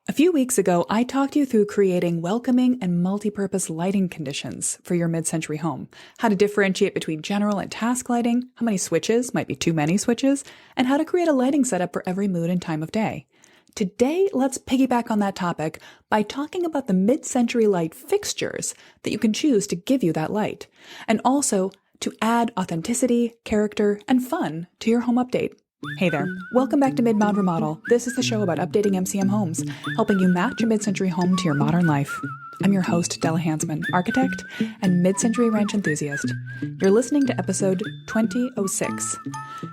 A few weeks ago, I talked you through creating welcoming and multi-purpose lighting conditions for your mid-century home, how to differentiate between general and task lighting, how many switches might be too many switches, and how to create a lighting setup for every mood and time of day. Today, let's piggyback on that topic by talking about the mid-century light fixtures that you can choose to give you that light, and also to add authenticity, character, and fun to your home update. Hey there, welcome back to Mid-Mod Remodel. This is the show about updating MCM homes, helping you match a mid-century home to your modern life. I'm your host, Della Hansman, architect and mid-century ranch enthusiast. You're listening to episode 2006.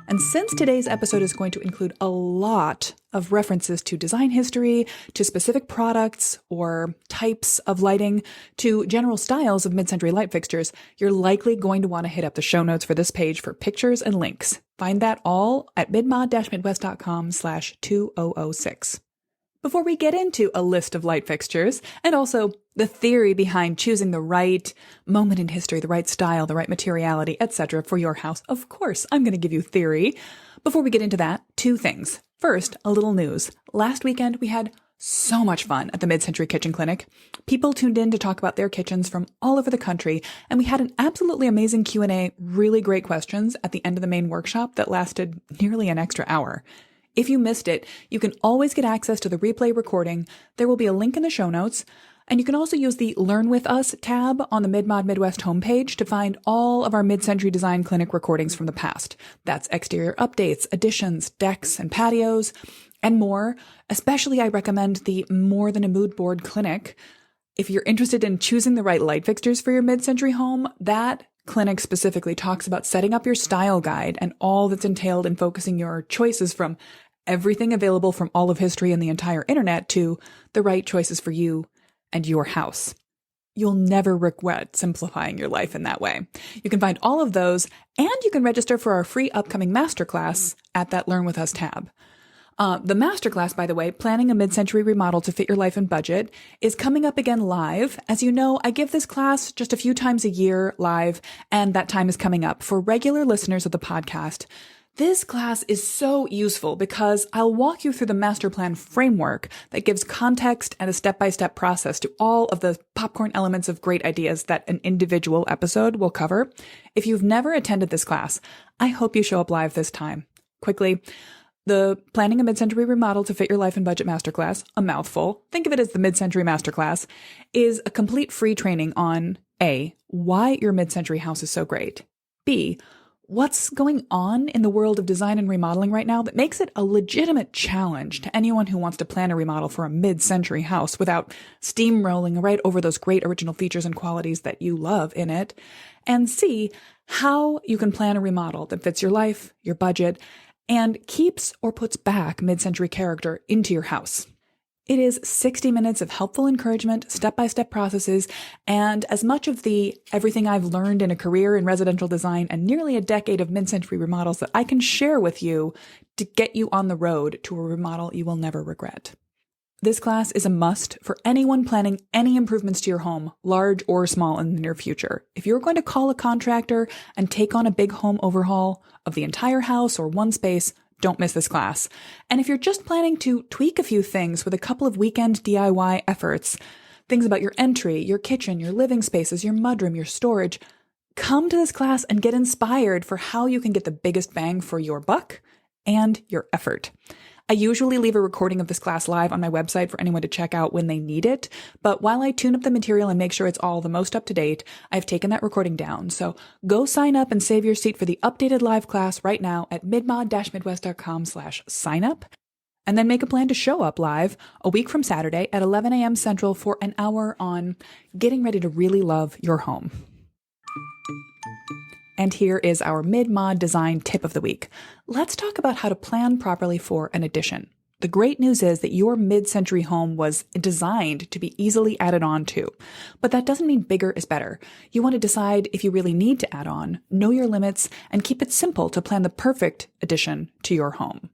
And since today's episode is going to include a lot of references to design history, to specific products or types of lighting, to general styles of mid-century light fixtures, you're likely going to want to hit up the show notes for this page for pictures and links. Find that all at midmod-midwest.com/2006. Before we get into a list of light fixtures, and also the theory behind choosing the right moment in history, the right style, the right materiality, etc. for your house, of course, I'm going to give you theory. Before we get into that, two things. First, a little news. Last weekend, we had so much fun at the Mid-Century Kitchen Clinic. People tuned in to talk about their kitchens from all over the country, and we had an absolutely amazing Q&A, really great questions at the end of the main workshop that lasted nearly an extra hour. If you missed it, you can always get access to the replay recording. There will be a link in the show notes, and you can also use the Learn With Us tab on the Mid-Mod Midwest homepage to find all of our Mid-Century Design Clinic recordings from the past. That's exterior updates, additions, decks, and patios, and more. Especially, I recommend the More Than a Mood Board Clinic. If you're interested in choosing the right light fixtures for your mid-century home, that clinic specifically talks about setting up your style guide and all that's entailed in focusing your choices from everything available from all of history and the entire internet to the right choices for you and your house. You'll never regret simplifying your life in that way. You can find all of those, and you can register for our free upcoming masterclass at that Learn With Us tab. The masterclass, by the way, Planning a Mid-Century Remodel to Fit Your Life and Budget, is coming up again live. As you know, I give this class just a few times a year live, and that time is coming up. For regular listeners of the podcast, this class is so useful because I'll walk you through the master plan framework that gives context and a step-by-step process to all of the popcorn elements of great ideas that an individual episode will cover. If you've never attended this class, I hope you show up live this time. Quickly, the Planning a Mid-Century Remodel to Fit Your Life and Budget Masterclass, a mouthful, think of it as the Mid-Century Masterclass, is a complete free training on A, why your mid-century house is so great, B, what's going on in the world of design and remodeling right now that makes it a legitimate challenge to anyone who wants to plan a remodel for a mid-century house without steamrolling right over those great original features and qualities that you love in it, and C, how you can plan a remodel that fits your life, your budget, and keeps or puts back mid-century character into your house. It is 60 minutes of helpful encouragement, step-by-step processes, and as much of the everything I've learned in a career in residential design and nearly a decade of mid-century remodels that I can share with you to get you on the road to a remodel you will never regret. This class is a must for anyone planning any improvements to your home, large or small, in the near future. If you're going to call a contractor and take on a big home overhaul of the entire house or one space, don't miss this class. And if you're just planning to tweak a few things with a couple of weekend DIY efforts, things about your entry, your kitchen, your living spaces, your mudroom, your storage, come to this class and get inspired for how you can get the biggest bang for your buck and your effort. I usually leave a recording of this class live on my website for anyone to check out when they need it, but while I tune up the material and make sure it's all the most up to date, I've taken that recording down. So go sign up and save your seat for the updated live class right now at midmod-midwest.com/signup, and then make a plan to show up live a week from Saturday at 11 a.m. Central for an hour on getting ready to really love your home. And here is our mid-mod design tip of the week. Let's talk about how to plan properly for an addition. The great news is that your mid-century home was designed to be easily added on to, but that doesn't mean bigger is better. You want to decide if you really need to add on, know your limits, and keep it simple to plan the perfect addition to your home.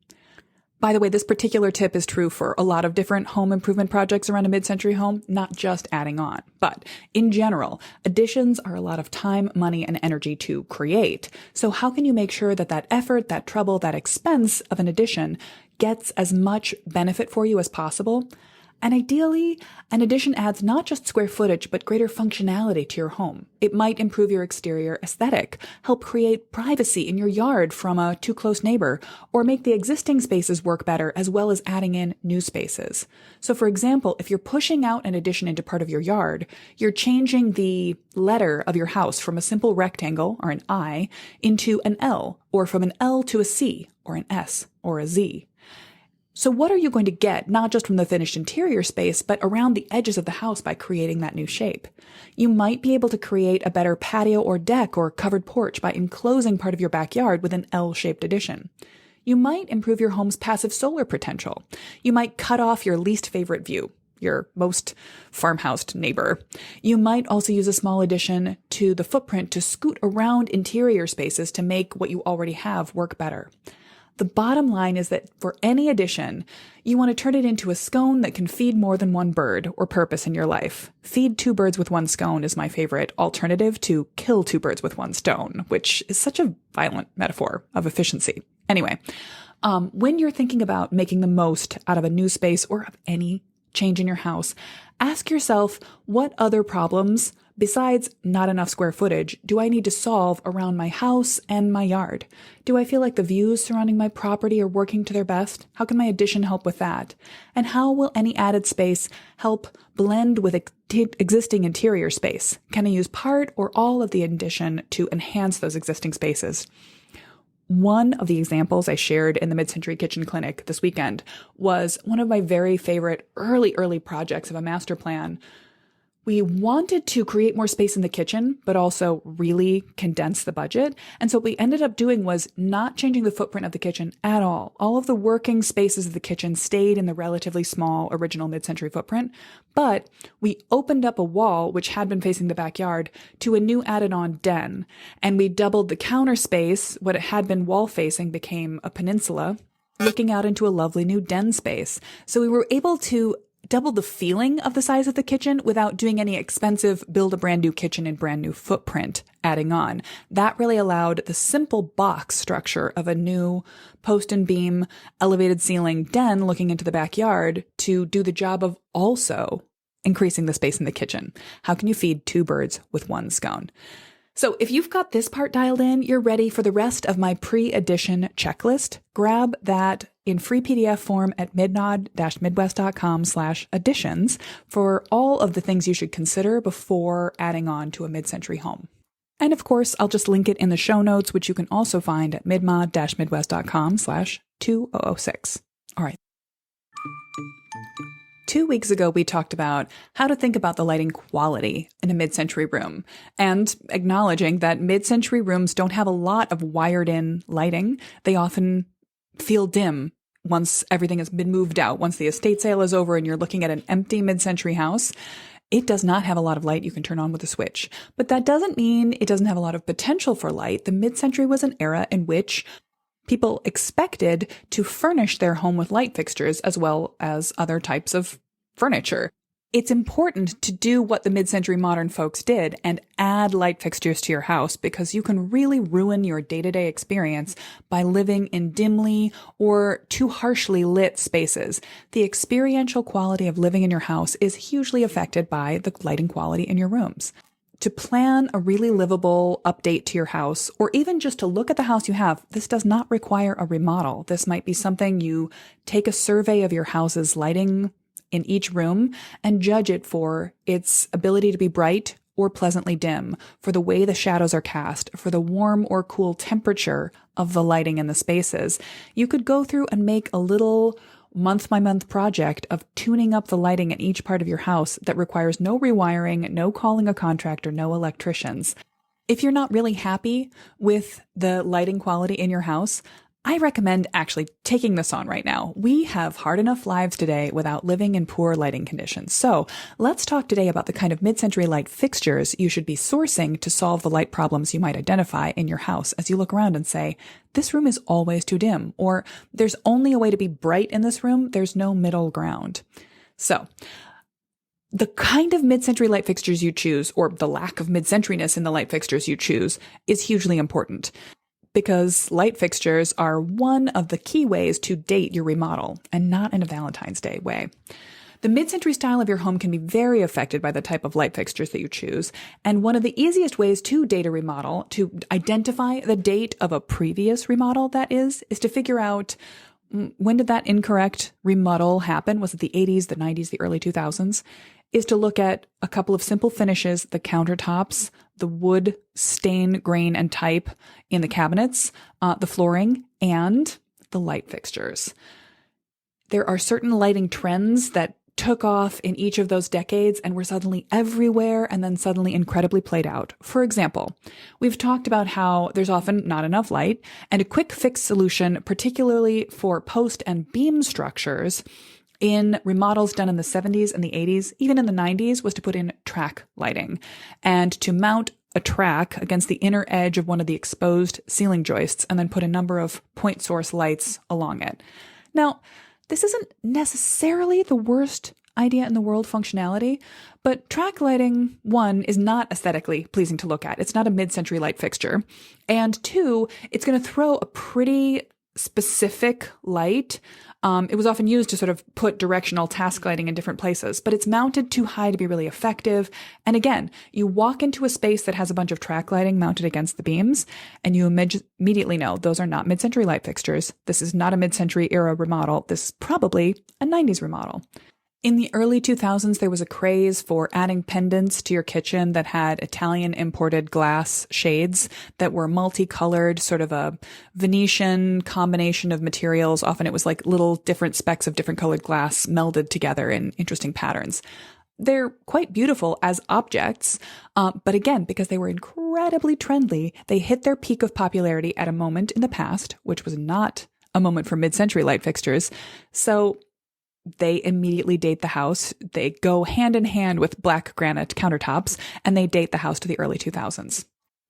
By the way, this particular tip is true for a lot of different home improvement projects around a mid-century home, not just adding on. But in general, additions are a lot of time, money, and energy to create. So how can you make sure that that effort, that trouble, that expense of an addition gets as much benefit for you as possible? And ideally, an addition adds not just square footage, but greater functionality to your home. It might improve your exterior aesthetic, help create privacy in your yard from a too close neighbor, or make the existing spaces work better as well as adding in new spaces. So for example, if you're pushing out an addition into part of your yard, you're changing the letter of your house from a simple rectangle, or an I, into an L, or from an L to a C, or an S, or a Z. So what are you going to get, not just from the finished interior space, but around the edges of the house by creating that new shape? You might be able to create a better patio or deck or covered porch by enclosing part of your backyard with an L-shaped addition. You might improve your home's passive solar potential. You might cut off your least favorite view, your most farmhoused neighbor. You might also use a small addition to the footprint to scoot around interior spaces to make what you already have work better. The bottom line is that for any addition, you want to turn it into a scone that can feed more than one bird or purpose in your life. Feed two birds with one scone is my favorite alternative to kill two birds with one stone, which is such a violent metaphor of efficiency. Anyway, when you're thinking about making the most out of a new space or of any change in your house, ask yourself, what other problems besides not enough square footage do I need to solve around my house and my yard? Do I feel like the views surrounding my property are working to their best? How can my addition help with that? And how will any added space help blend with existing interior space? Can I use part or all of the addition to enhance those existing spaces? One of the examples I shared in the Mid-Century Kitchen Clinic this weekend was one of my very favorite early projects of a master plan. We wanted to create more space in the kitchen, but also really condense the budget. And so what we ended up doing was not changing the footprint of the kitchen at all. All of the working spaces of the kitchen stayed in the relatively small original mid-century footprint, but we opened up a wall, which had been facing the backyard, to a new added-on den. And we doubled the counter space. What it had been wall-facing became a peninsula, looking out into a lovely new den space. So we were able to double the feeling of the size of the kitchen without doing any expensive build a brand new kitchen and brand new footprint adding on. That really allowed the simple box structure of a new post and beam elevated ceiling den looking into the backyard to do the job of also increasing the space in the kitchen. How can you feed two birds with one scone? So if you've got this part dialed in, you're ready for the rest of my pre-addition checklist. Grab that in free PDF form at midnod-midwest.com/additions for all of the things you should consider before adding on to a mid-century home. And of course, I'll just link it in the show notes, which you can also find at midmod-midwest.com/2006. All right. 2 weeks ago, we talked about how to think about the lighting quality in a mid-century room, and acknowledging that mid-century rooms don't have a lot of wired-in lighting. They often feel dim once everything has been moved out. Once the estate sale is over and you're looking at an empty mid-century house, it does not have a lot of light you can turn on with a switch. But that doesn't mean it doesn't have a lot of potential for light. The mid-century was an era in which people expected to furnish their home with light fixtures as well as other types of furniture. It's important to do what the mid-century modern folks did and add light fixtures to your house, because you can really ruin your day-to-day experience by living in dimly or too harshly lit spaces. The experiential quality of living in your house is hugely affected by the lighting quality in your rooms. To plan a really livable update to your house, or even just to look at the house you have, this does not require a remodel. This might be something you take a survey of your house's lighting in each room and judge it for its ability to be bright or pleasantly dim, for the way the shadows are cast, for the warm or cool temperature of the lighting in the spaces. You could go through and make a little month-by-month project of tuning up the lighting in each part of your house that requires no rewiring, no calling a contractor, no electricians. If you're not really happy with the lighting quality in your house, I recommend actually taking this on right now. We have hard enough lives today without living in poor lighting conditions. So let's talk today about the kind of mid-century light fixtures you should be sourcing to solve the light problems you might identify in your house as you look around and say, this room is always too dim, or there's only a way to be bright in this room. There's no middle ground. So the kind of mid-century light fixtures you choose, or the lack of mid-centuryness in the light fixtures you choose, is hugely important, because light fixtures are one of the key ways to date your remodel, and not in a Valentine's Day way. The mid-century style of your home can be very affected by the type of light fixtures that you choose. And one of the easiest ways to date a remodel, to identify the date of a previous remodel, that is to figure out when did that incorrect remodel happen? Was it the 80s, the 90s, the early 2000s? Is to look at a couple of simple finishes, the countertops, the wood stain, grain, and type in the cabinets, the flooring, and the light fixtures. There are certain lighting trends that took off in each of those decades and were suddenly everywhere and then suddenly incredibly played out. For example, we've talked about how there's often not enough light, and a quick fix solution, particularly for post and beam structures in remodels done in the 70s and the 80s, even in the 90s, was to put in track lighting and to mount a track against the inner edge of one of the exposed ceiling joists and then put a number of point source lights along it. Now, this isn't necessarily the worst idea in the world functionality, but track lighting, one, is not aesthetically pleasing to look at. It's not a mid-century light fixture. And two, it's going to throw a pretty specific light. It was often used to sort of put directional task lighting in different places, but it's mounted too high to be really effective. And again, you walk into a space that has a bunch of track lighting mounted against the beams, and you immediately know those are not mid-century light fixtures. This is not a mid-century era remodel. This is probably a 90s remodel. In the early 2000s, there was a craze for adding pendants to your kitchen that had Italian imported glass shades that were multicolored, sort of a Venetian combination of materials. Often it was like little different specks of different colored glass melded together in interesting patterns. They're quite beautiful as objects, but again, because they were incredibly trendy, they hit their peak of popularity at a moment in the past, which was not a moment for mid-century light fixtures. So they immediately date the house. They go hand in hand with black granite countertops, and they date the house to the early 2000s.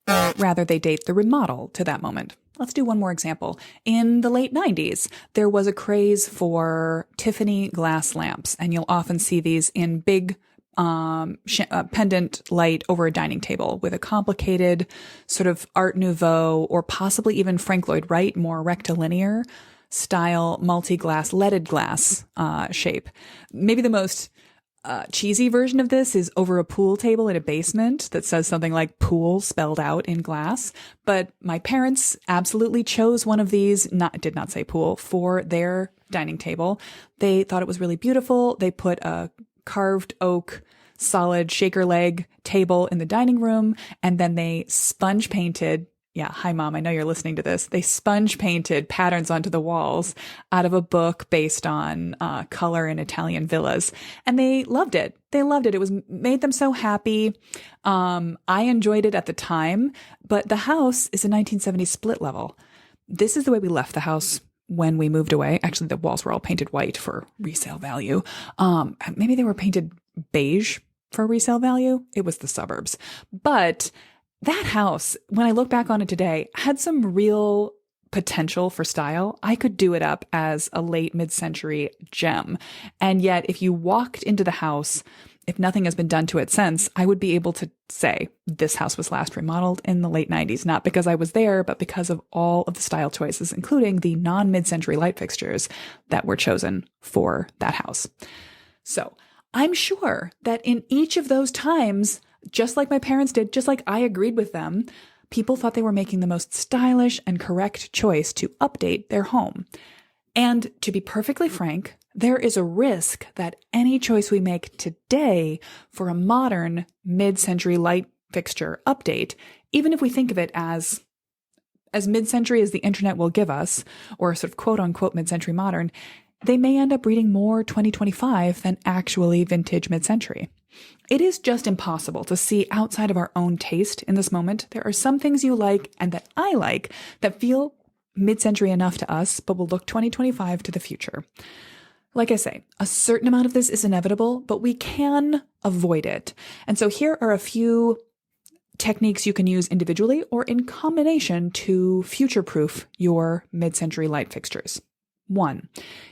Or rather, they date the remodel to that moment. Let's do one more example. In the late 90s, there was a craze for Tiffany glass lamps, and you'll often see these in big pendant light over a dining table with a complicated sort of Art Nouveau or possibly even Frank Lloyd Wright, more rectilinear style multi-glass, leaded glass shape. Maybe the most cheesy version of this is over a pool table in a basement that says something like pool spelled out in glass. But my parents absolutely chose one of these, did not say pool, for their dining table. They thought it was really beautiful. They put a carved oak solid shaker leg table in the dining room, and then they sponge painted. Yeah. Hi, Mom. I know you're listening to this. They sponge painted patterns onto the walls out of a book based on color in Italian villas. And they loved it. They loved it. It made them so happy. I enjoyed it at the time, but the house is a 1970s split level. This is the way we left the house when we moved away. Actually, the walls were all painted white for resale value. Maybe they were painted beige for resale value. It was the suburbs. But that house, when I look back on it today, had some real potential for style. I could do it up as a late mid-century gem. And yet, if you walked into the house, if nothing has been done to it since, I would be able to say this house was last remodeled in the late 90s, not because I was there, but because of all of the style choices, including the non-mid-century light fixtures that were chosen for that house. So I'm sure that in each of those times, just like my parents did, just like I agreed with them, people thought they were making the most stylish and correct choice to update their home. And to be perfectly frank, there is a risk that any choice we make today for a modern mid-century light fixture update, even if we think of it as mid-century as the internet will give us, or sort of quote-unquote mid-century modern, they may end up reading more 2025 than actually vintage mid-century. It is just impossible to see outside of our own taste in this moment. There are some things you like and that I like that feel mid-century enough to us, but will look 2025 to the future. Like I say, a certain amount of this is inevitable, but we can avoid it. And so here are a few techniques you can use individually or in combination to future-proof your mid-century light fixtures. 1,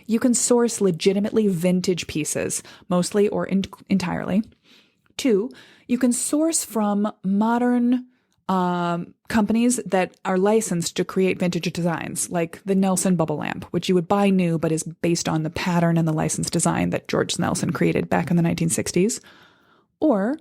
you can source legitimately vintage pieces, mostly or entirely. 2, you can source from modern companies that are licensed to create vintage designs, like the Nelson bubble lamp, which you would buy new but is based on the pattern and the licensed design that George Nelson created back in the 1960s. Or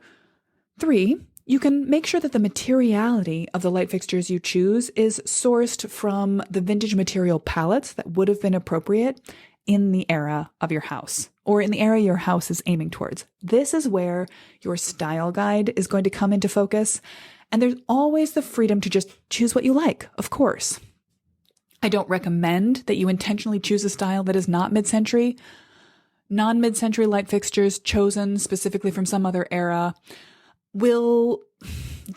3, you can make sure that the materiality of the light fixtures you choose is sourced from the vintage material palettes that would have been appropriate in the era of your house, or in the area your house is aiming towards. This is where your style guide is going to come into focus, and there's always the freedom to just choose what you like, of course. I don't recommend that you intentionally choose a style that is not mid-century. Non-mid-century light fixtures chosen specifically from some other era will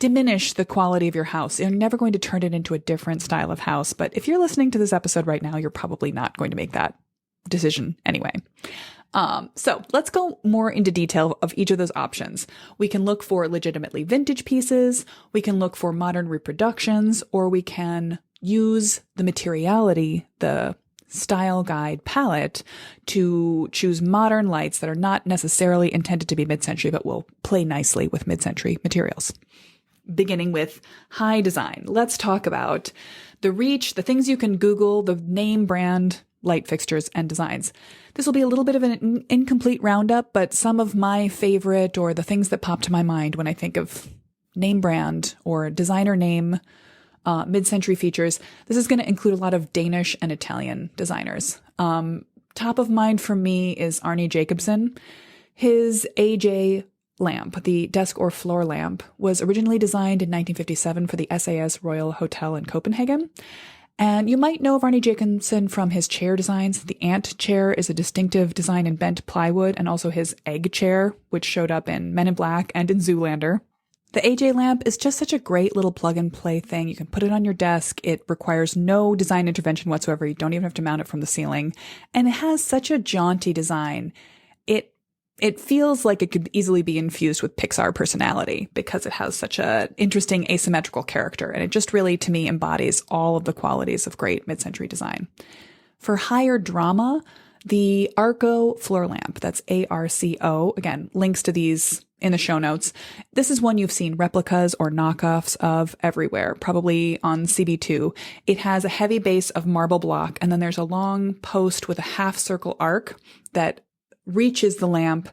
diminish the quality of your house. You're never going to turn it into a different style of house, but if you're listening to this episode right now, you're probably not going to make that decision anyway. So let's go more into detail of each of those options. We can look for legitimately vintage pieces, we can look for modern reproductions, or we can use the materiality, the style guide palette, to choose modern lights that are not necessarily intended to be mid-century, but will play nicely with mid-century materials. Beginning with high design, let's talk about the reach, the things you can Google, the name brand light fixtures and designs. This will be a little bit of an incomplete roundup, but some of my favorite, or the things that pop to my mind when I think of name brand or designer name mid-century features. This is going to include a lot of Danish and Italian designers. Top of mind for me is Arne Jacobsen. His AJ lamp, the desk or floor lamp, was originally designed in 1957 for the SAS Royal Hotel in Copenhagen. And you might know of Arne Jacobsen from his chair designs. The ant chair is a distinctive design in bent plywood, and also his egg chair, which showed up in Men in Black and in Zoolander. The AJ lamp is just such a great little plug-and-play thing. You can put it on your desk. It requires no design intervention whatsoever. You don't even have to mount it from the ceiling. And it has such a jaunty design. It feels like it could easily be infused with Pixar personality because it has such an interesting asymmetrical character. And it just really, to me, embodies all of the qualities of great mid-century design. For higher drama, the Arco floor lamp, that's ARCO, again, links to these in the show notes. This is one you've seen replicas or knockoffs of everywhere, probably on CB2. It has a heavy base of marble block, and then there's a long post with a half circle arc that reaches the lamp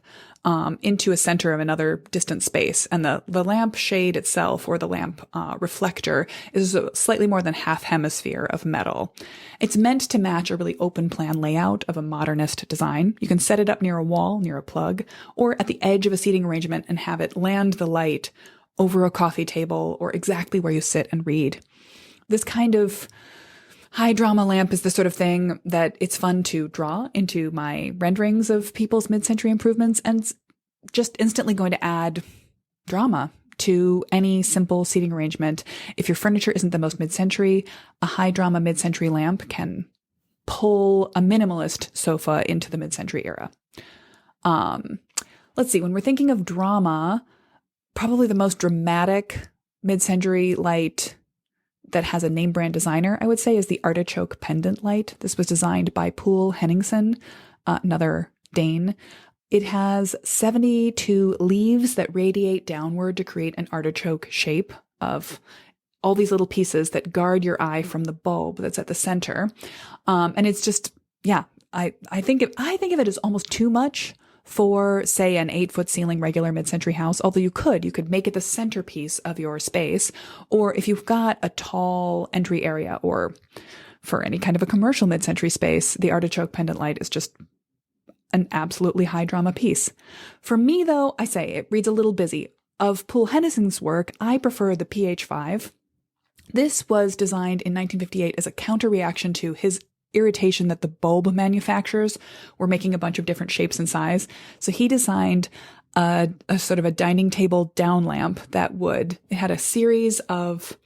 into a center of another distant space. And the lamp shade itself, or the lamp reflector, is a slightly more than half hemisphere of metal. It's meant to match a really open plan layout of a modernist design. You can set it up near a wall, near a plug, or at the edge of a seating arrangement and have it land the light over a coffee table or exactly where you sit and read. This kind of high drama lamp is the sort of thing that it's fun to draw into my renderings of people's mid-century improvements, and just instantly going to add drama to any simple seating arrangement. If your furniture isn't the most mid-century, a high drama mid-century lamp can pull a minimalist sofa into the mid-century era. Let's see, when we're thinking of drama, probably the most dramatic mid-century light that has a name brand designer, I would say, is the artichoke pendant light. This was designed by Poul Henningsen, another Dane. It has 72 leaves that radiate downward to create an artichoke shape of all these little pieces that guard your eye from the bulb that's at the center. And it's just, yeah, I think of it as almost too much for, say, an 8-foot ceiling regular mid-century house, although you could make it the centerpiece of your space. Or if you've got a tall entry area, or for any kind of a commercial mid-century space, the artichoke pendant light is just an absolutely high drama piece. For me, though, I say it reads a little busy. Of Poul Henningsen's work, I prefer the PH5. This was designed in 1958 as a counter-reaction to his irritation that the bulb manufacturers were making a bunch of different shapes and size. So he designed a sort of a dining table down lamp it had a series of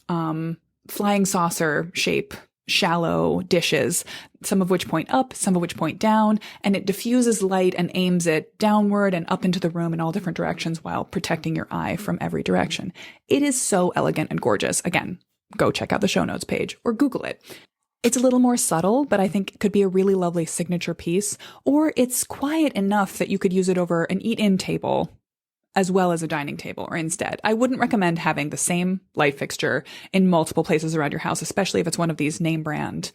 flying saucer shape shallow dishes, some of which point up, some of which point down, and it diffuses light and aims it downward and up into the room in all different directions while protecting your eye from every direction. It is so elegant and gorgeous. Again, go check out the show notes page or Google it. It's a little more subtle, but I think it could be a really lovely signature piece, or it's quiet enough that you could use it over an eat-in table as well as a dining table or instead. I wouldn't recommend having the same light fixture in multiple places around your house, especially if it's one of these name brand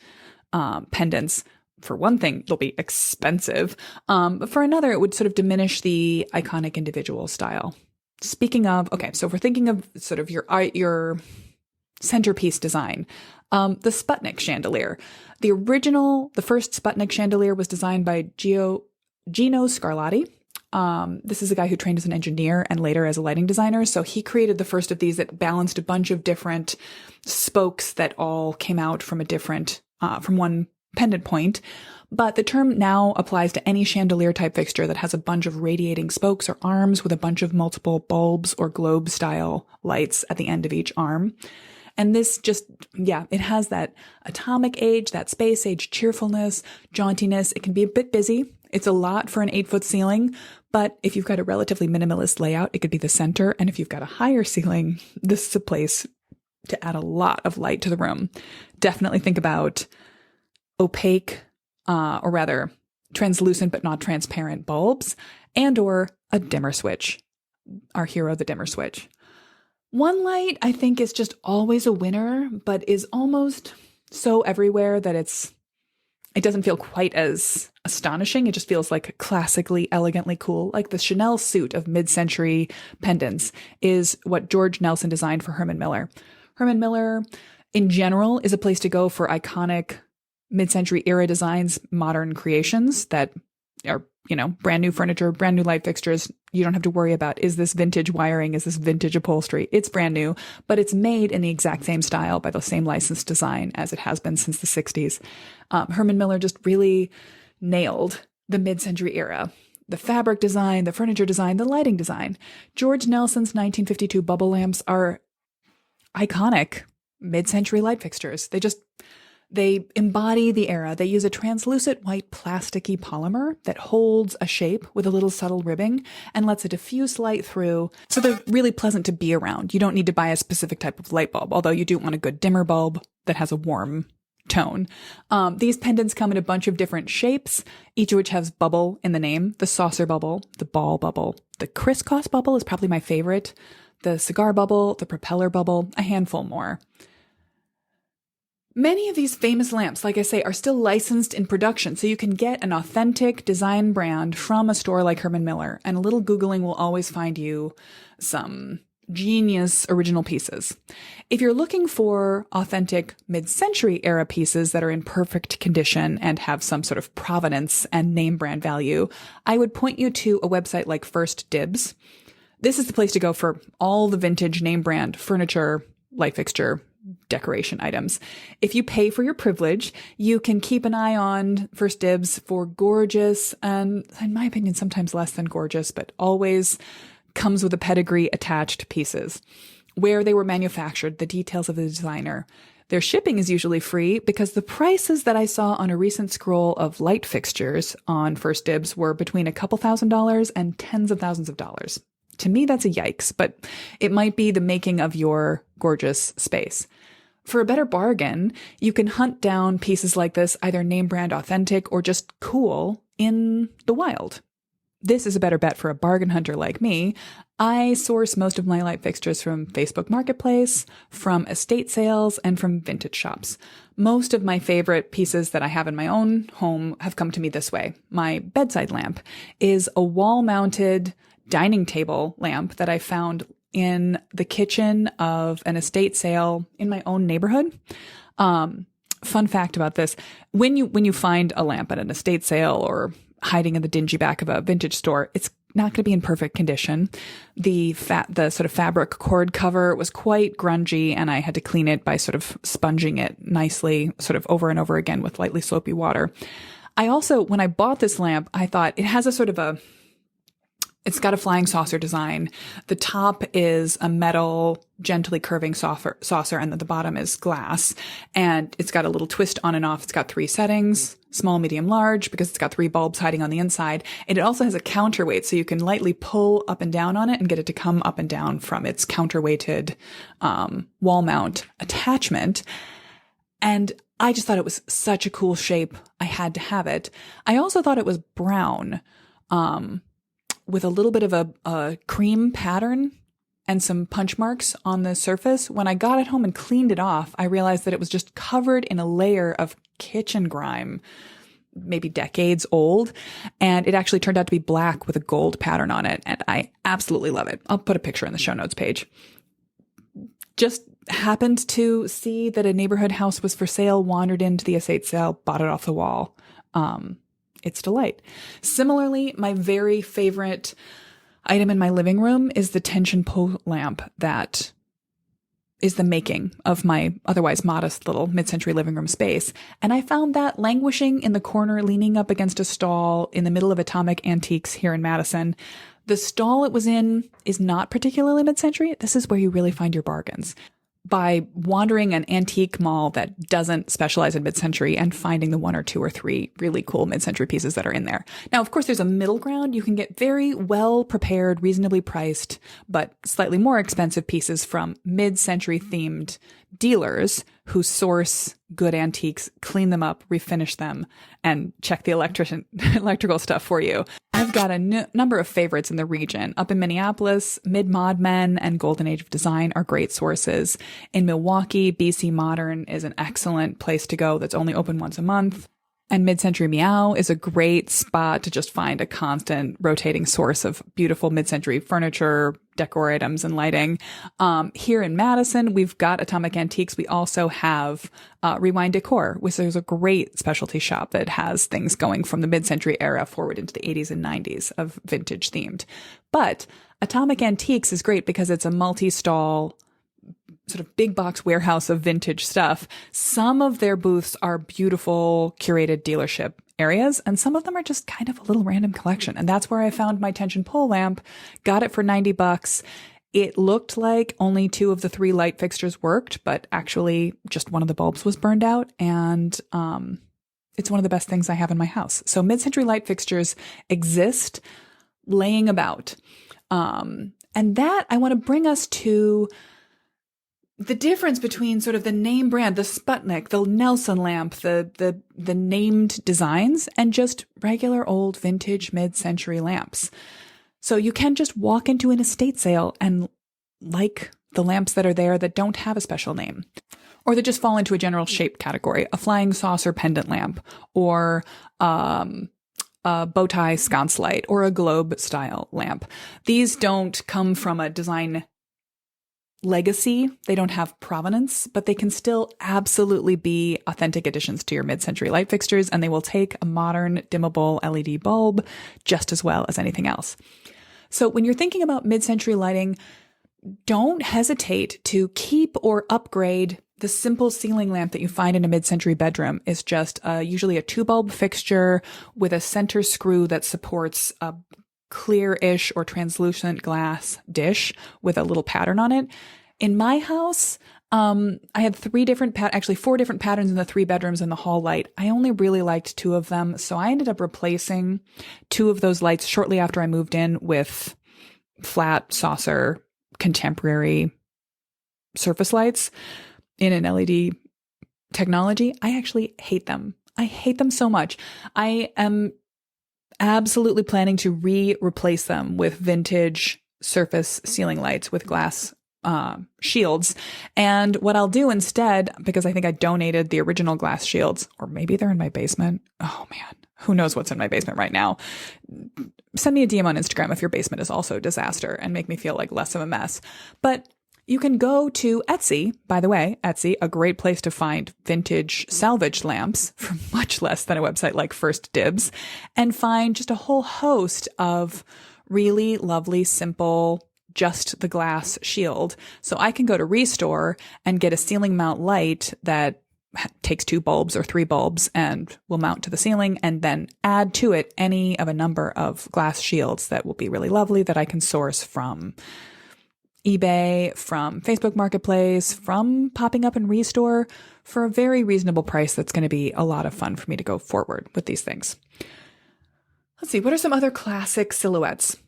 pendants. For one thing, they'll be expensive. But for another, it would sort of diminish the iconic individual style. Speaking of, okay, so if we're thinking of sort of your centerpiece design, the Sputnik chandelier. The first Sputnik chandelier was designed by Gino Scarlatti. This is a guy who trained as an engineer and later as a lighting designer. So he created the first of these that balanced a bunch of different spokes that all came out from from one pendant point. But the term now applies to any chandelier type fixture that has a bunch of radiating spokes or arms with a bunch of multiple bulbs or globe style lights at the end of each arm. And this just, it has that atomic age, that space age cheerfulness, jauntiness. It can be a bit busy. It's a lot for an 8-foot ceiling, but if you've got a relatively minimalist layout, it could be the center. And if you've got a higher ceiling, this is a place to add a lot of light to the room. Definitely think about opaque, or rather translucent but not transparent bulbs, and or a dimmer switch. Our hero, the dimmer switch. One light, I think, is just always a winner, but is almost so everywhere that it doesn't feel quite as astonishing. It just feels like classically, elegantly cool. Like the Chanel suit of mid-century pendants is what George Nelson designed for Herman Miller. Herman Miller, in general, is a place to go for iconic mid-century era designs, modern creations that are, brand new furniture, brand new light fixtures. You don't have to worry about, is this vintage wiring? Is this vintage upholstery? It's brand new, but it's made in the exact same style by the same licensed design as it has been since the 60s. Herman Miller just really nailed the mid-century era. The fabric design, the furniture design, the lighting design. George Nelson's 1952 bubble lamps are iconic mid-century light fixtures. They embody the era. They use a translucent white plasticky polymer that holds a shape with a little subtle ribbing and lets a diffuse light through. So they're really pleasant to be around. You don't need to buy a specific type of light bulb, although you do want a good dimmer bulb that has a warm tone. These pendants come in a bunch of different shapes, each of which has bubble in the name. The saucer bubble, the ball bubble, the crisscross bubble is probably my favorite. The cigar bubble, the propeller bubble, a handful more. Many of these famous lamps, like I say, are still licensed in production, so you can get an authentic design brand from a store like Herman Miller, and a little Googling will always find you some genius original pieces. If you're looking for authentic mid-century era pieces that are in perfect condition and have some sort of provenance and name brand value, I would point you to a website like First Dibs. This is the place to go for all the vintage name brand furniture, light fixture, decoration items. If you pay for your privilege, you can keep an eye on First Dibs for gorgeous and, in my opinion, sometimes less than gorgeous, but always comes with a pedigree attached pieces. Where they were manufactured, the details of the designer. Their shipping is usually free because the prices that I saw on a recent scroll of light fixtures on First Dibs were between a couple $1,000s and tens of thousands of dollars. To me, that's a yikes, but it might be the making of your gorgeous space. For a better bargain, you can hunt down pieces like this, either name brand authentic or just cool, in the wild. This is a better bet for a bargain hunter like me. I source most of my light fixtures from Facebook Marketplace, from estate sales, and from vintage shops. Most of my favorite pieces that I have in my own home have come to me this way. My bedside lamp is a wall-mounted dining table lamp that I found in the kitchen of an estate sale in my own neighborhood. Fun fact about this, when you find a lamp at an estate sale or hiding in the dingy back of a vintage store, it's not going to be in perfect condition. The sort of fabric cord cover was quite grungy, and I had to clean it by sort of sponging it nicely, sort of over and over again with lightly soapy water. I also, when I bought this lamp, I thought it has it's got a flying saucer design. The top is a metal, gently curving saucer, and then the bottom is glass. And it's got a little twist on and off. It's got 3 settings, small, medium, large, because it's got 3 bulbs hiding on the inside. And it also has a counterweight, so you can lightly pull up and down on it and get it to come up and down from its counterweighted wall mount attachment. And I just thought it was such a cool shape. I had to have it. I also thought it was brown, with a little bit of a cream pattern and some punch marks on the surface. When I got it home and cleaned it off, I realized that it was just covered in a layer of kitchen grime, maybe decades old. And it actually turned out to be black with a gold pattern on it. And I absolutely love it. I'll put a picture in the show notes page. Just happened to see that a neighborhood house was for sale, wandered into the estate sale, bought it off the wall. It's delight. Similarly, my very favorite item in my living room is the tension pole lamp that is the making of my otherwise modest little mid-century living room space. And I found that languishing in the corner, leaning up against a stall in the middle of Atomic Antiques here in Madison. The stall it was in is not particularly mid-century. This is where you really find your bargains. By wandering an antique mall that doesn't specialize in mid-century and finding the one or two or three really cool mid-century pieces that are in there. Now, of course, there's a middle ground. You can get very well prepared, reasonably priced, but slightly more expensive pieces from mid-century themed dealers who source good antiques, clean them up, refinish them, and check the electrical stuff for you. I've got a number of favorites in the region. Up in Minneapolis, Mid-Mod Men and Golden Age of Design are great sources. In Milwaukee, BC Modern is an excellent place to go that's only open once a month. And Mid-Century Meow is a great spot to just find a constant rotating source of beautiful mid-century furniture, decor items, and lighting. Here in Madison, we've got Atomic Antiques. We also have Rewind Decor, which is a great specialty shop that has things going from the mid-century era forward into the 80s and 90s of vintage themed. But Atomic Antiques is great because it's a multi-stall sort of big box warehouse of vintage stuff. Some of their booths are beautiful curated dealership areas, and some of them are just kind of a little random collection. And that's where I found my tension pole lamp, got it for $90. It looked like only 2 of the 3 light fixtures worked, but actually just one of the bulbs was burned out. And it's one of the best things I have in my house. So mid-century light fixtures exist laying about. And that I want to bring us to the difference between sort of the name brand, the Sputnik, the Nelson lamp, the named designs, and just regular old vintage mid-century lamps. So you can just walk into an estate sale and like the lamps that are there that don't have a special name, or that just fall into a general shape category, a flying saucer pendant lamp, or a bow tie sconce light, or a globe style lamp. These don't come from a design legacy. They don't have provenance, but they can still absolutely be authentic additions to your mid-century light fixtures, and they will take a modern dimmable LED bulb just as well as anything else. So when you're thinking about mid-century lighting, don't hesitate to keep or upgrade the simple ceiling lamp that you find in a mid-century bedroom. Is just usually a 2-bulb fixture with a center screw that supports a clear-ish or translucent glass dish with a little pattern on it. In my house, I had 4 different patterns in the 3 bedrooms and the hall light. I only really liked 2 of them, so I ended up replacing 2 of those lights shortly after I moved in with flat saucer contemporary surface lights in an LED technology. I actually hate them. I hate them so much. I am absolutely planning to replace them with vintage surface ceiling lights with glass shields. And what I'll do instead, because I think I donated the original glass shields, or maybe they're in my basement. Oh man, who knows what's in my basement right now? Send me a DM on Instagram if your basement is also a disaster and make me feel like less of a mess. But you can go to Etsy, by the way, Etsy, a great place to find vintage salvaged lamps for much less than a website like First Dibs, and find just a whole host of really lovely, simple, just the glass shield. So I can go to Restore and get a ceiling mount light that takes 2 bulbs or 3 bulbs and will mount to the ceiling, and then add to it any of a number of glass shields that will be really lovely that I can source from eBay, from Facebook Marketplace, from popping up in Restore for a very reasonable price. That's going to be a lot of fun for me to go forward with these things. Let's see, what are some other classic silhouettes?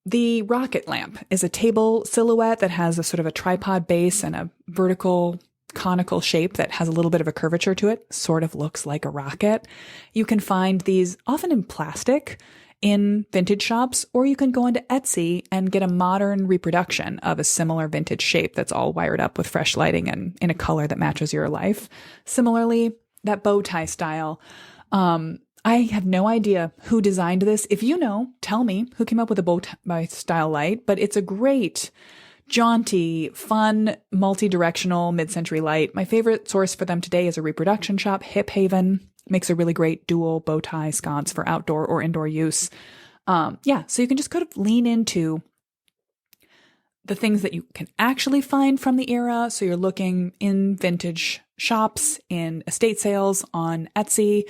The rocket lamp is a table silhouette that has a sort of a tripod base and a vertical conical shape that has a little bit of a curvature to it, sort of looks like a rocket. You can find these often in plastic in vintage shops, or you can go onto Etsy and get a modern reproduction of a similar vintage shape that's all wired up with fresh lighting and in a color that matches your life. Similarly, that bow tie style. I have no idea who designed this. If you know, tell me who came up with a bow tie style light, but it's a great, jaunty, fun, multi-directional mid-century light. My favorite source for them today is a reproduction shop, Hip Haven. Makes a really great dual bow tie sconce for outdoor or indoor use. So you can just kind of lean into the things that you can actually find from the era. So you're looking in vintage shops, in estate sales, on Etsy,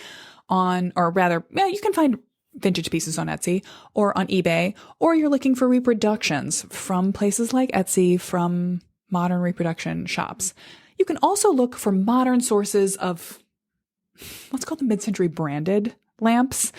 you can find vintage pieces on Etsy or on eBay, or you're looking for reproductions from places like Etsy, from modern reproduction shops. You can also look for modern sources of what's called the mid-century branded lamps.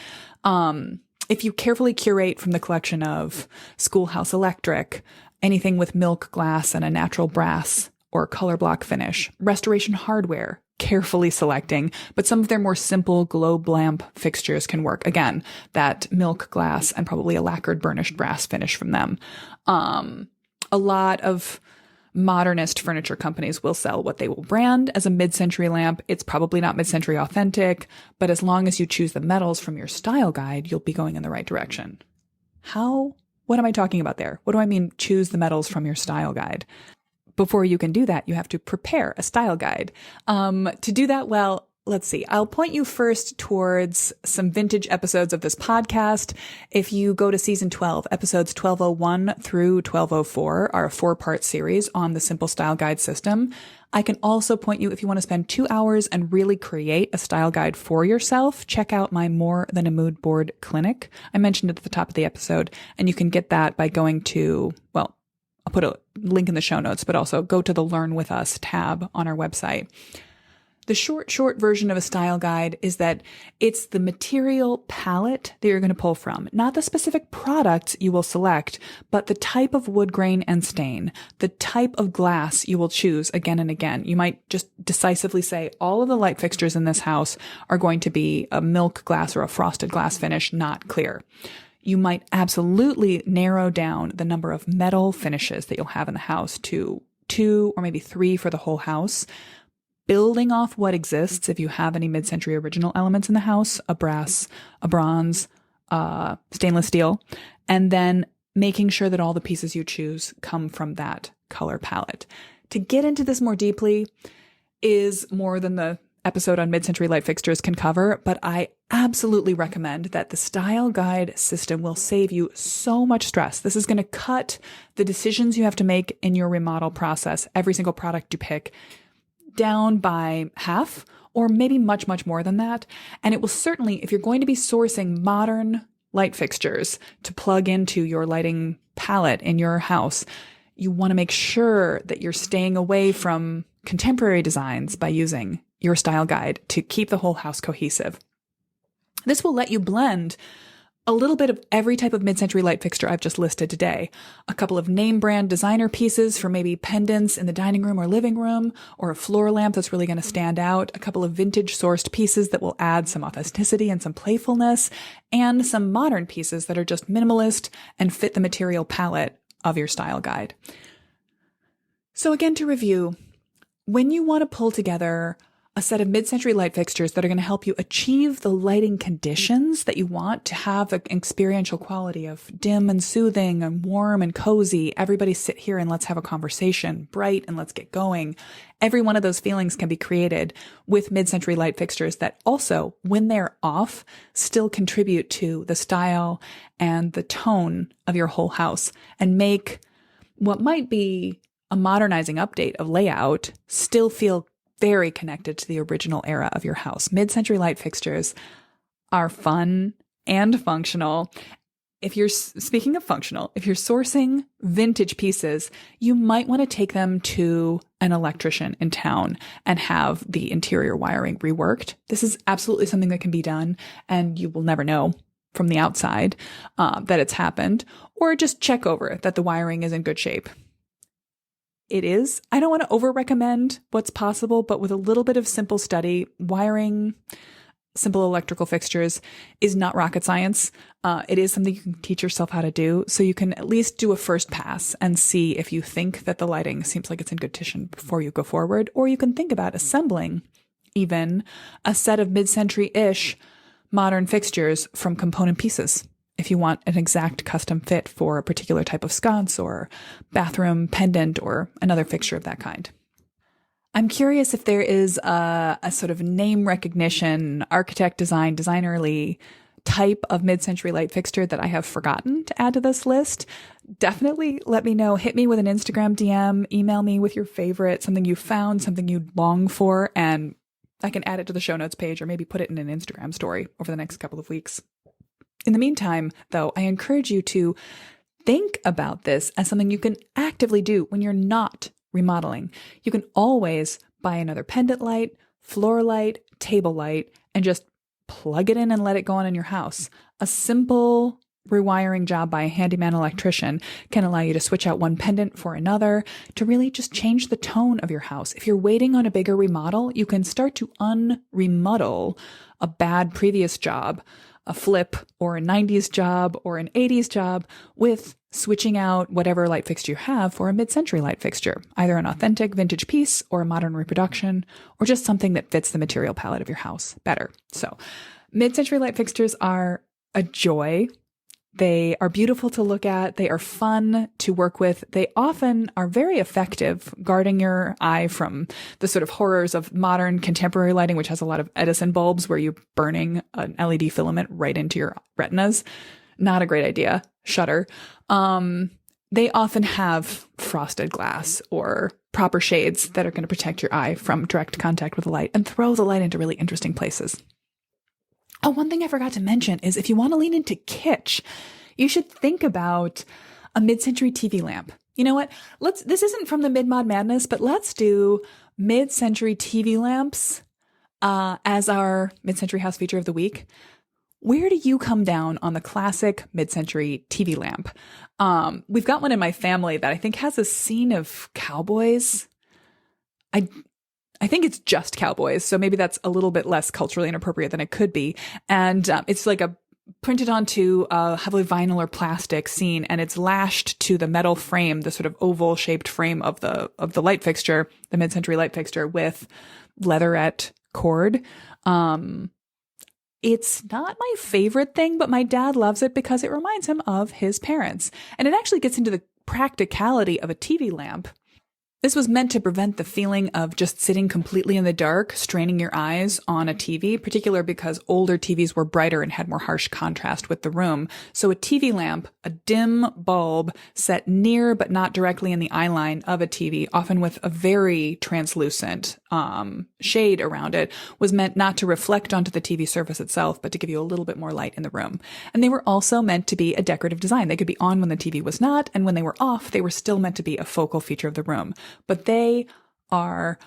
If you carefully curate from the collection of Schoolhouse Electric, anything with milk glass and a natural brass or color block finish, Restoration Hardware, carefully selecting, but some of their more simple globe lamp fixtures can work. Again, that milk glass and probably a lacquered burnished brass finish from them. A lot of modernist furniture companies will sell what they will brand as a mid-century lamp. It's probably not mid-century authentic, but as long as you choose the metals from your style guide, you'll be going in the right direction. What am I talking about there? What do I mean, choose the metals from your style guide? Before you can do that, you have to prepare a style guide. To do that, well, let's see. I'll point you first towards some vintage episodes of this podcast. If you go to season 12, episodes 1201 through 1204 are a 4-part series on the simple style guide system. I can also point you, if you want to spend 2 hours and really create a style guide for yourself, check out my More Than a Mood Board clinic. I mentioned it at the top of the episode, and you can get that by going to, I'll put a link in the show notes, but also go to the Learn With Us tab on our website. The short version of a style guide is that it's the material palette that you're going to pull from, not the specific products you will select, but the type of wood grain and stain, the type of glass you will choose again and again. You might just decisively say all of the light fixtures in this house are going to be a milk glass or a frosted glass finish, not clear. You might absolutely narrow down the number of metal finishes that you'll have in the house to 2 or maybe 3 for the whole house, building off what exists. If you have any mid-century original elements in the house, a brass, a bronze, stainless steel, and then making sure that all the pieces you choose come from that color palette. To get into this more deeply is more than the episode on mid-century light fixtures can cover, but I absolutely recommend that the style guide system will save you so much stress. This is going to cut the decisions you have to make in your remodel process, every single product you pick, down by half, or maybe much, much more than that. And it will certainly, if you're going to be sourcing modern light fixtures to plug into your lighting palette in your house, you want to make sure that you're staying away from contemporary designs by using your style guide to keep the whole house cohesive. This will let you blend a little bit of every type of mid-century light fixture I've just listed today. A couple of name brand designer pieces for maybe pendants in the dining room or living room, or a floor lamp that's really going to stand out. A couple of vintage sourced pieces that will add some authenticity and some playfulness, and some modern pieces that are just minimalist and fit the material palette of your style guide. So again, to review, when you want to pull together a set of mid-century light fixtures that are going to help you achieve the lighting conditions that you want to have an experiential quality of dim and soothing and warm and cozy, everybody sit here and let's have a conversation, bright and let's get going. Every one of those feelings can be created with mid-century light fixtures that also, when they're off, still contribute to the style and the tone of your whole house and make what might be a modernizing update of layout still feel very connected to the original era of your house. Mid-century light fixtures are fun and functional. If you're speaking of functional, if you're sourcing vintage pieces, you might want to take them to an electrician in town and have the interior wiring reworked. This is absolutely something that can be done, and you will never know from the outside that it's happened, or just check over that the wiring is in good shape. It is. I don't want to over recommend what's possible, but with a little bit of simple study, wiring simple electrical fixtures is not rocket science. It is something you can teach yourself how to do. So you can at least do a first pass and see if you think that the lighting seems like it's in good condition before you go forward. Or you can think about assembling even a set of mid-century-ish modern fixtures from component pieces if you want an exact custom fit for a particular type of sconce or bathroom pendant or another fixture of that kind. I'm curious if there is a sort of name recognition, architect design, designerly type of mid-century light fixture that I have forgotten to add to this list. Definitely let me know. Hit me with an Instagram DM, email me with your favorite, something you found, something you long for, and I can add it to the show notes page or maybe put it in an Instagram story over the next couple of weeks. In the meantime, though, I encourage you to think about this as something you can actively do when you're not remodeling. You can always buy another pendant light, floor light, table light, and just plug it in and let it go on in your house. A simple rewiring job by a handyman electrician can allow you to switch out one pendant for another to really just change the tone of your house. If you're waiting on a bigger remodel, you can start to unremodel a bad previous job, a flip or a 90s job or an 80s job with switching out whatever light fixture you have for a mid-century light fixture, either an authentic vintage piece or a modern reproduction, or just something that fits the material palette of your house better. So mid-century light fixtures are a joy. They are beautiful to look at. They are fun to work with. They often are very effective guarding your eye from the sort of horrors of modern contemporary lighting, which has a lot of Edison bulbs where you're burning an LED filament right into your retinas. Not a great idea. Shudder. They often have frosted glass or proper shades that are going to protect your eye from direct contact with the light and throw the light into really interesting places. Oh, one thing I forgot to mention is if you want to lean into kitsch, you should think about a mid-century TV lamp. You know what? This isn't from the Mid-Mod Madness, but let's do mid-century TV lamps as our mid-century house feature of the week. Where do you come down on the classic mid-century TV lamp? We've got one in my family that I think has a scene of cowboys. I think it's just cowboys, so maybe that's a little bit less culturally inappropriate than it could be. And it's like a printed onto a heavily vinyl or plastic scene, and it's lashed to the metal frame, the sort of oval-shaped frame of the light fixture, the mid-century light fixture, with leatherette cord. It's not my favorite thing, but my dad loves it because it reminds him of his parents. And it actually gets into the practicality of a TV lamp. This was meant to prevent the feeling of just sitting completely in the dark, straining your eyes on a TV, particularly because older TVs were brighter and had more harsh contrast with the room. So a TV lamp, a dim bulb set near but not directly in the eye line of a TV, often with a very translucent shade around it, was meant not to reflect onto the TV surface itself, but to give you a little bit more light in the room. And they were also meant to be a decorative design. They could be on when the TV was not, and when they were off, they were still meant to be a focal feature of the room. But they are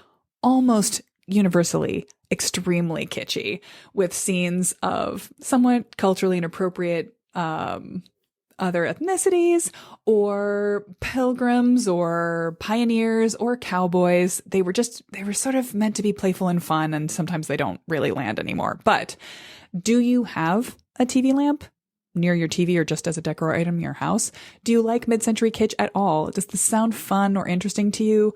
almost universally extremely kitschy, with scenes of somewhat culturally inappropriate other ethnicities or pilgrims or pioneers or cowboys. They were sort of meant to be playful and fun, and sometimes they don't really land anymore. But do you have a TV lamp near your TV or just as a decor item in your house? Do you like mid-century kitsch at all? Does this sound fun or interesting to you?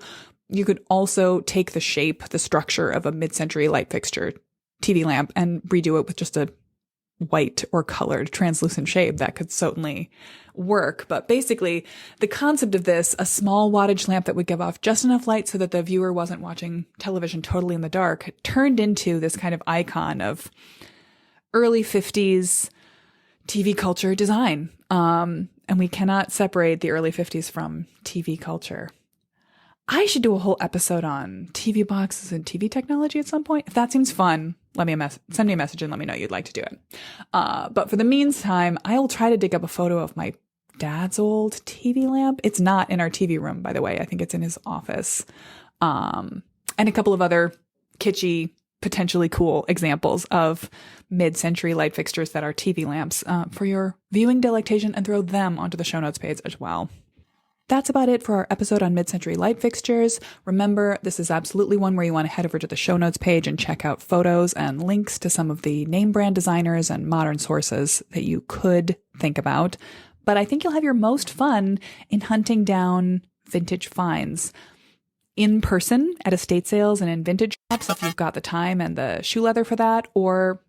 You could also take the shape, the structure of a mid-century light fixture TV lamp and redo it with just a white or colored translucent shade. That could certainly work. But basically, the concept of this, a small wattage lamp that would give off just enough light so that the viewer wasn't watching television totally in the dark, turned into this kind of icon of early 50s TV culture design. And we cannot separate the early 50s from TV culture. I should do a whole episode on TV boxes and TV technology at some point. If that seems fun, send me a message and let me know you'd like to do it. But for the meantime, I will try to dig up a photo of my dad's old TV lamp. It's not in our TV room, by the way. I think it's in his office. And a couple of other kitschy, potentially cool examples of mid-century light fixtures that are TV lamps for your viewing delectation, and throw them onto the show notes page as well. that's about it for our episode on mid-century light fixtures. Remember, this is absolutely one where you want to head over to the show notes page and check out photos and links to some of the name brand designers and modern sources that you could think about. But I think you'll have your most fun in hunting down vintage finds in person at estate sales and in vintage shops if you've got the time and the shoe leather for that, or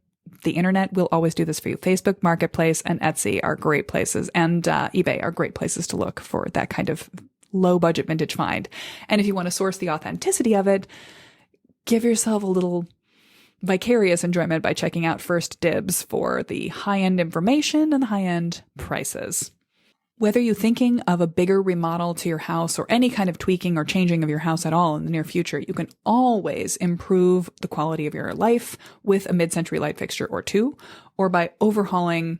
the internet will always do this for you. Facebook Marketplace and Etsy are great places, and eBay are great places to look for that kind of low budget vintage find. And if you want to source the authenticity of it, give yourself a little vicarious enjoyment by checking out First Dibs for the high-end information and the high-end prices. Whether you're thinking of a bigger remodel to your house or any kind of tweaking or changing of your house at all in the near future, you can always improve the quality of your life with a mid-century light fixture or two, or by overhauling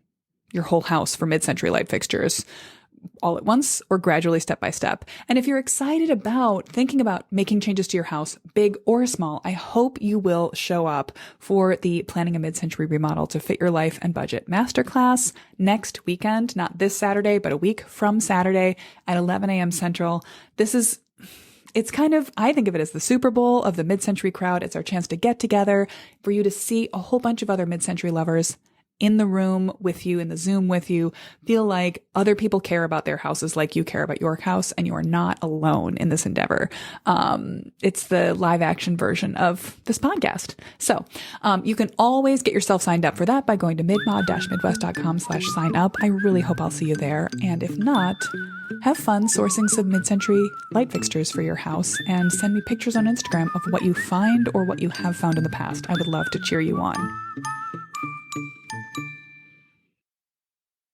your whole house for mid-century light fixtures all at once or gradually step by step. And if you're excited about thinking about making changes to your house, big or small, I hope you will show up for the Planning a Mid-Century Remodel to Fit Your Life and Budget Masterclass next weekend, not this Saturday, but a week from Saturday at 11 a.m. Central. It's kind of, I think of it as the Super Bowl of the mid-century crowd. It's our chance to get together, for you to see a whole bunch of other mid-century lovers in the room with you, in the Zoom with you, feel like other people care about their houses like you care about your house, and you are not alone in this endeavor. It's the live action version of this podcast. So you can always get yourself signed up for that by going to midmod-midwest.com/sign up. I really hope I'll see you there. And if not, have fun sourcing some mid-century light fixtures for your house and send me pictures on Instagram of what you find or what you have found in the past. I would love to cheer you on.